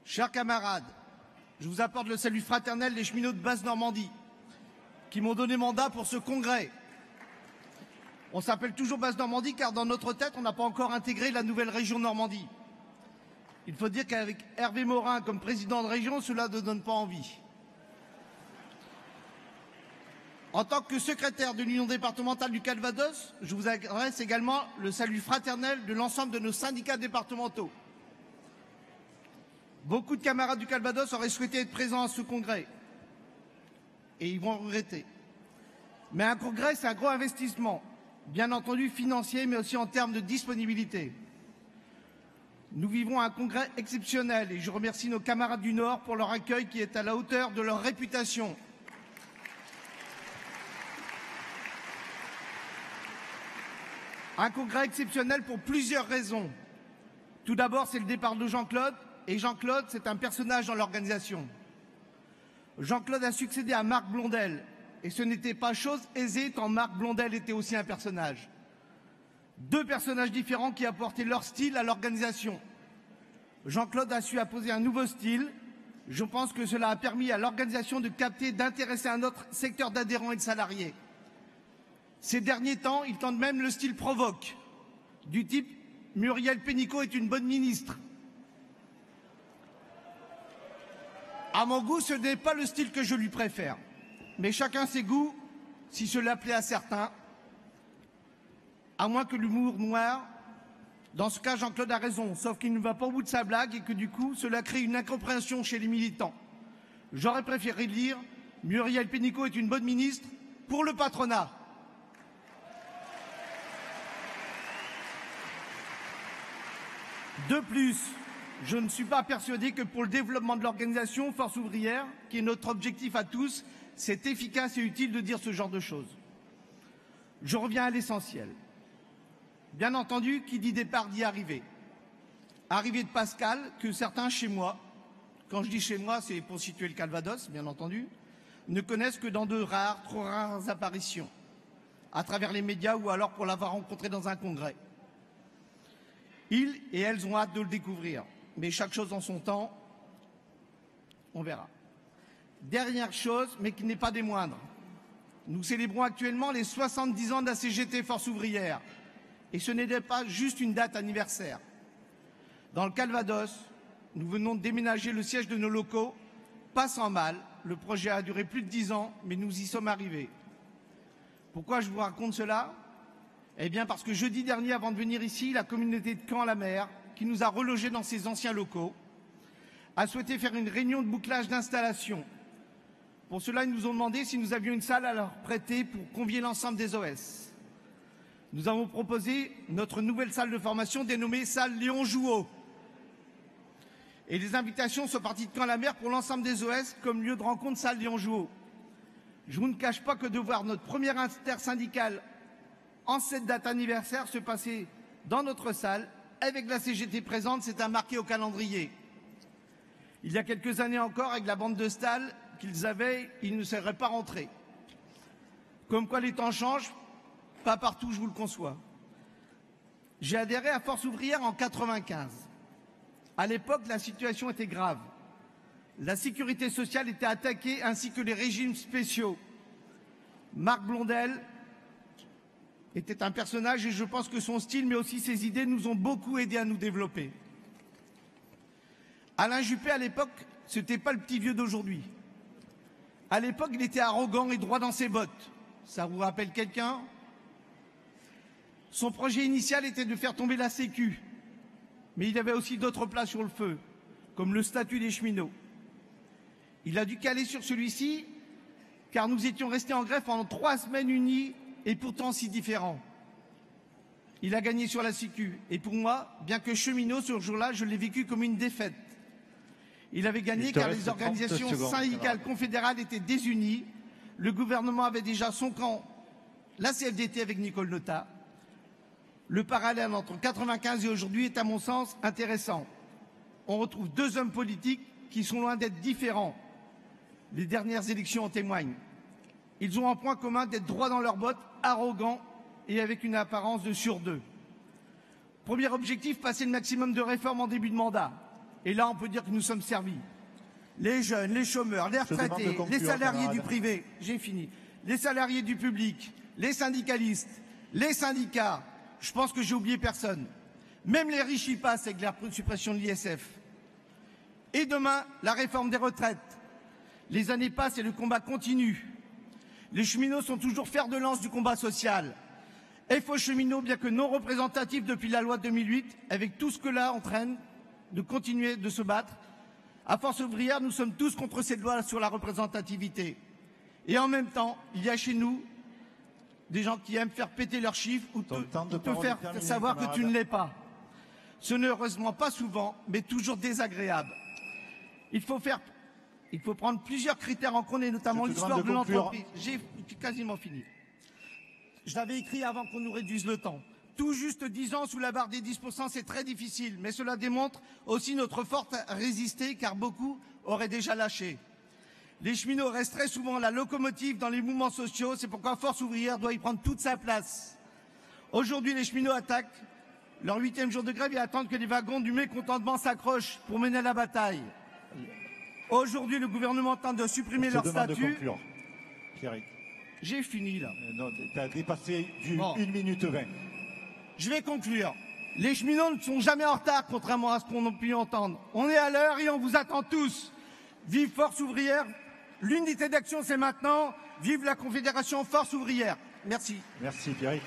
Chers camarades, je vous apporte le salut fraternel des cheminots de Basse-Normandie qui m'ont donné mandat pour ce congrès. On s'appelle toujours Basse-Normandie car dans notre tête, on n'a pas encore intégré la nouvelle région Normandie. Il faut dire qu'avec Hervé Morin comme président de région, cela ne donne pas envie. En tant que secrétaire de l'Union départementale du Calvados, je vous adresse également le salut fraternel de l'ensemble de nos syndicats départementaux. Beaucoup de camarades du Calvados auraient souhaité être présents à ce congrès. Et ils vont regretter. Mais un congrès, c'est un gros investissement, bien entendu financier, mais aussi en termes de disponibilité. Nous vivons un congrès exceptionnel et je remercie nos camarades du Nord pour leur accueil qui est à la hauteur de leur réputation. Un congrès exceptionnel pour plusieurs raisons. Tout d'abord, c'est le départ de Jean-Claude. Et Jean-Claude, c'est un personnage dans l'organisation. Jean-Claude a succédé à Marc Blondel. Et ce n'était pas chose aisée tant Marc Blondel était aussi un personnage. Deux personnages différents qui apportaient leur style à l'organisation. Jean-Claude a su apposer un nouveau style. Je pense que cela a permis à l'organisation de capter, d'intéresser un autre secteur d'adhérents et de salariés. Ces derniers temps, ils tentent même le style provoque, du type « Muriel Pénicaud est une bonne ministre ». À mon goût, ce n'est pas le style que je lui préfère. Mais chacun ses goûts, si cela plaît à certains. À moins que l'humour noir. Dans ce cas, Jean-Claude a raison, sauf qu'il ne va pas au bout de sa blague et que du coup, cela crée une incompréhension chez les militants. J'aurais préféré lire « Muriel Pénicaud est une bonne ministre pour le patronat ». De plus, je ne suis pas persuadé que pour le développement de l'organisation Force ouvrière, qui est notre objectif à tous, c'est efficace et utile de dire ce genre de choses. Je reviens à l'essentiel. Bien entendu, qui dit départ dit arrivée. Arrivée de Pascal, que certains chez moi, quand je dis chez moi, c'est pour situer le Calvados, bien entendu, ne connaissent que dans de rares, trop rares apparitions, à travers les médias ou alors pour l'avoir rencontré dans un congrès. Ils et elles ont hâte de le découvrir. Mais chaque chose en son temps, on verra. Dernière chose, mais qui n'est pas des moindres. Nous célébrons actuellement les 70 ans de la CGT Force ouvrière. Et ce n'est pas juste une date anniversaire. Dans le Calvados, nous venons de déménager le siège de nos locaux, pas sans mal. Le projet a duré plus de 10 ans, mais nous y sommes arrivés. Pourquoi je vous raconte cela ? Eh bien parce que jeudi dernier, avant de venir ici, la communauté de Caen-la-Mer, qui nous a relogés dans ses anciens locaux, a souhaité faire une réunion de bouclage d'installation. Pour cela, ils nous ont demandé si nous avions une salle à leur prêter pour convier l'ensemble des OS. Nous avons proposé notre nouvelle salle de formation dénommée salle Léon Jouot. Et les invitations sont parties de Caen-la-Mer pour l'ensemble des OS comme lieu de rencontre salle Léon Jouot. Je vous ne cache pas que de voir notre première intersyndicale en cette date anniversaire se passer dans notre salle, avec la CGT présente, c'est à marquer au calendrier. Il y a quelques années encore, avec la bande de stalles qu'ils avaient, ils ne seraient pas rentrés. Comme quoi les temps changent, pas partout, je vous le conçois. J'ai adhéré à Force ouvrière en 1995. À l'époque, la situation était grave. La sécurité sociale était attaquée, ainsi que les régimes spéciaux. Marc Blondel était un personnage et je pense que son style, mais aussi ses idées, nous ont beaucoup aidés à nous développer. Alain Juppé, à l'époque, ce n'était pas le petit vieux d'aujourd'hui. À l'époque, il était arrogant et droit dans ses bottes. Ça vous rappelle quelqu'un ? Son projet initial était de faire tomber la Sécu. Mais il y avait aussi d'autres plats sur le feu, comme le statut des cheminots. Il a dû caler sur celui-ci, car nous étions restés en grève pendant 3 semaines unis et pourtant si différents. Il a gagné sur la Sécu. Et pour moi, bien que cheminot, ce jour-là, je l'ai vécu comme une défaite. Il avait gagné car les organisations syndicales confédérales étaient désunies. Le gouvernement avait déjà son camp, la CFDT avec Nicole Notat. Le parallèle entre 1995 et aujourd'hui est à mon sens intéressant. On retrouve deux hommes politiques qui sont loin d'être différents. Les dernières élections en témoignent. Ils ont un point commun d'être droits dans leurs bottes, arrogants et avec une apparence de sur-deux. Premier objectif, passer le maximum de réformes en début de mandat. Et là, on peut dire que nous sommes servis. Les jeunes, les chômeurs, les retraités, les salariés du privé, j'ai fini, les salariés du public, les syndicalistes, les syndicats, je pense que j'ai oublié personne. Même les riches y passent avec la suppression de l'ISF. Et demain, la réforme des retraites. Les années passent et le combat continue. Les cheminots sont toujours fer de lance du combat social. FO cheminots, bien que non représentatifs depuis la loi de 2008, avec tout ce que là entraîne, de continuer de se battre. À Force ouvrière, nous sommes tous contre cette loi sur la représentativité. Et en même temps, il y a chez nous des gens qui aiment faire péter leurs chiffres ou te faire savoir que tu ne l'es pas. Ce n'est heureusement pas souvent, mais toujours désagréable. Il faut prendre plusieurs critères en compte, et notamment l'histoire de l'entreprise. J'ai quasiment fini. Je l'avais écrit avant qu'on nous réduise le temps. Tout juste 10 ans sous la barre des 10%, c'est très difficile, mais cela démontre aussi notre force à résister, car beaucoup auraient déjà lâché. Les cheminots restent très souvent la locomotive dans les mouvements sociaux, c'est pourquoi Force ouvrière doit y prendre toute sa place. Aujourd'hui, les cheminots attaquent leur 8e jour de grève et attendent que les wagons du mécontentement s'accrochent pour mener la bataille. Aujourd'hui, le gouvernement tente de supprimer leur statut. J'ai fini là. Non, tu as dépassé 1 minute 20. Je vais conclure. Les cheminots ne sont jamais en retard, contrairement à ce qu'on a pu entendre. On est à l'heure et on vous attend tous. Vive Force ouvrière. L'unité d'action, c'est maintenant. Vive la Confédération Force ouvrière. Merci. Merci Pierrick.